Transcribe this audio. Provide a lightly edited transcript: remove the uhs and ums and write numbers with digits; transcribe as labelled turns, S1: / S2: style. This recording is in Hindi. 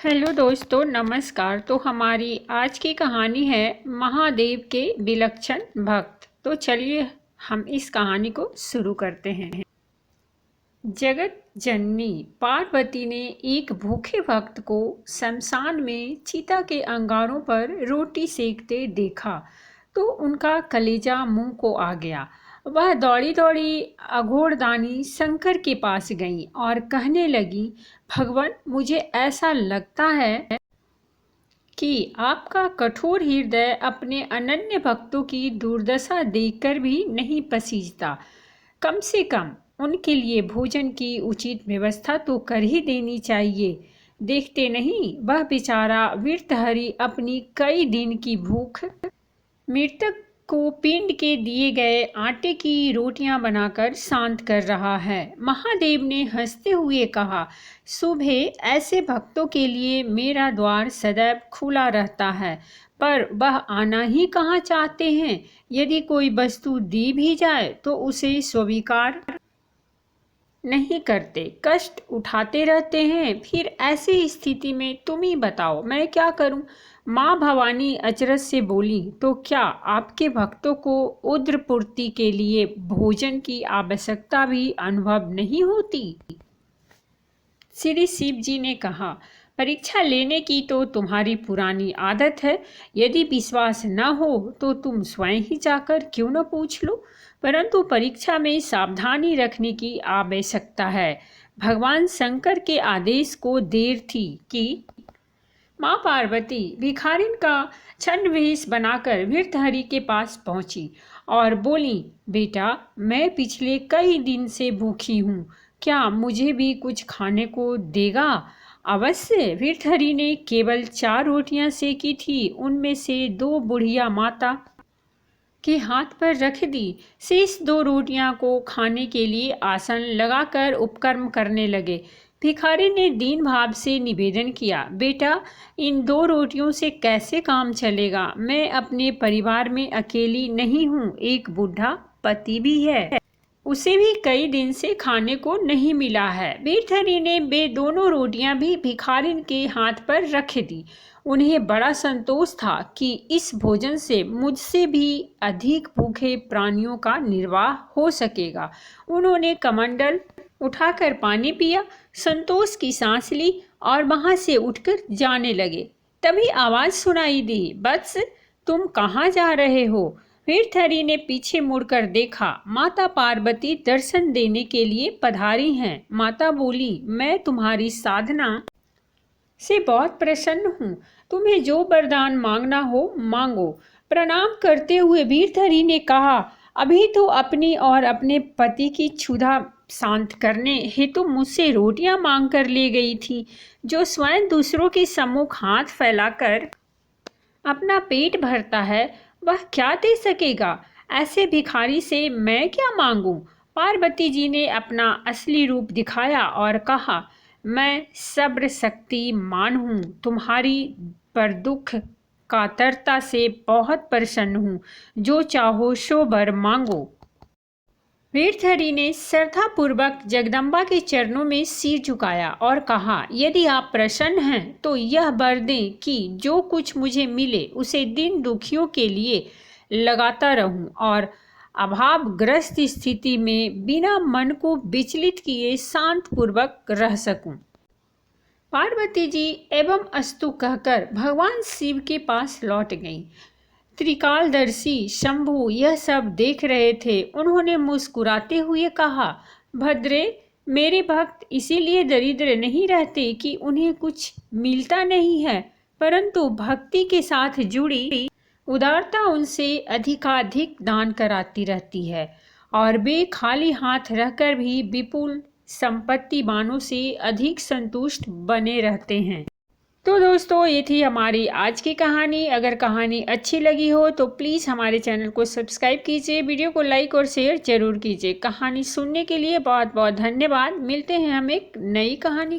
S1: हेलो दोस्तों, नमस्कार। तो हमारी आज की कहानी है महादेव के विलक्षण भक्त। तो चलिए हम इस कहानी को शुरू करते हैं। जगत जननी पार्वती ने एक भूखे भक्त को शमशान में चिता के अंगारों पर रोटी सेकते देखा तो उनका कलेजा मुंह को आ गया। वह दौड़ी दौड़ी अघोरदानी शंकर के पास गई और कहने लगी, भगवान, मुझे ऐसा लगता है कि आपका कठोर हृदय अपने अनन्य भक्तों की दुर्दशा देखकर भी नहीं पसीजता। कम से कम उनके लिए भोजन की उचित व्यवस्था तो कर ही देनी चाहिए। देखते नहीं, वह बेचारा वृत्रहरि अपनी कई दिन की भूख मृतक को पिंड के दिए गए आटे की रोटियां बनाकर शांत कर रहा है। महादेव ने हंसते हुए कहा, शुभ है, ऐसे भक्तों के लिए मेरा द्वार सदैव खुला रहता है, पर वह आना ही कहाँ चाहते हैं। यदि कोई वस्तु दी भी जाए तो उसे स्वीकार नहीं करते, कष्ट उठाते रहते हैं। फिर ऐसी स्थिति में तुम ही बताओ, मैं क्या करूं? माँ भवानी अचरज से बोली, तो क्या आपके भक्तों को उद्र पूर्ति के लिए भोजन की आवश्यकता भी अनुभव नहीं होती? श्री शिव जी ने कहा, परीक्षा लेने की तो तुम्हारी पुरानी आदत है। यदि विश्वास न हो तो तुम स्वयं ही जाकर क्यों न पूछ लो। परंतु परीक्षा में सावधानी रखने की आवश्यकता है। भगवान शंकर के आदेश को देर थी कि माँ पार्वती भिखारिन का छद्मवेश बनाकर वृत्रहरि के पास पहुंची और बोली, बेटा, मैं पिछले कई दिन से भूखी हूँ, क्या मुझे भी कुछ खाने को देगा? अवश्य। वृत्रहरि ने केवल 4 रोटियां सेकी थी, उनमें से 2 बुढ़िया माता के हाथ पर रख दी। शेष 2 रोटियां को खाने के लिए आसन लगाकर उपक्रम करने लगे। भिखारी ने दीन भाव से निवेदन किया, बेटा, इन 2 रोटियों से कैसे काम चलेगा? मैं अपने परिवार में अकेली नहीं हूँ, एक बूढ़ा पति भी है, उसे भी कई दिन से खाने को नहीं मिला है। वृत्रहरि ने वे दोनों रोटियां भी भिखारिन के हाथ पर रख दी। उन्हें बड़ा संतोष था कि इस भोजन से मुझसे भी अधिक भूखे प्राणियों का निर्वाह हो सकेगा। उन्होंने कमंडल उठाकर पानी पिया, संतोष की सांस ली और वहां से उठकर जाने लगे। तभी आवाज सुनाई दी, वत्स, तुम कहाँ जा रहे हो? वृत्रहरि ने पीछे मुड़कर देखा। माता पार्वती दर्शन देने के लिए पधारी हैं। माता बोली, मैं तुम्हारी साधना से बहुत प्रसन्न हूँ। तुम्हें जो वरदान मांगना हो मांगो। प्रणाम करते हुए वृत्रहरि ने कहा, अभी तो अपनी और अपने पति की क्षुधा शांत करने हेतु मुझसे रोटियां मांग कर ले गई थी। जो स्वयं दूसरों के सम्मुख हाथ फैलाकर अपना पेट भरता है, वह क्या दे सकेगा? ऐसे भिखारी से मैं क्या मांगूं? पार्वती जी ने अपना असली रूप दिखाया और कहा, मैं सब्र शक्तिमान हूँ, तुम्हारी पर दुख कातरता से बहुत प्रसन्न हूँ। जो चाहो सो वर मांगो। वृत्रहरि ने श्रद्धापूर्वक जगदम्बा के चरणों में सिर झुकाया और कहा, यदि आप प्रसन्न हैं तो यह वर दें कि जो कुछ मुझे मिले उसे दिन दुखियों के लिए लगाता रहूं और अभावग्रस्त स्थिति में बिना मन को विचलित किए शांतपूर्वक रह सकूं। पार्वती जी एवं अस्तु कहकर भगवान शिव के पास लौट गईं। त्रिकालदर्शी शंभु यह सब देख रहे थे। उन्होंने मुस्कुराते हुए कहा, भद्रे, मेरे भक्त इसीलिए दरिद्र नहीं रहते कि उन्हें कुछ मिलता नहीं है, परंतु भक्ति के साथ जुड़ी उदारता उनसे अधिकाधिक दान कराती रहती है और वे खाली हाथ रहकर भी विपुल संपत्ति वानों से अधिक संतुष्ट बने रहते हैं। तो दोस्तों, ये थी हमारी आज की कहानी। अगर कहानी अच्छी लगी हो तो प्लीज़ हमारे चैनल को सब्सक्राइब कीजिए, वीडियो को लाइक और शेयर जरूर कीजिए। कहानी सुनने के लिए बहुत बहुत धन्यवाद। मिलते हैं हम एक नई कहानी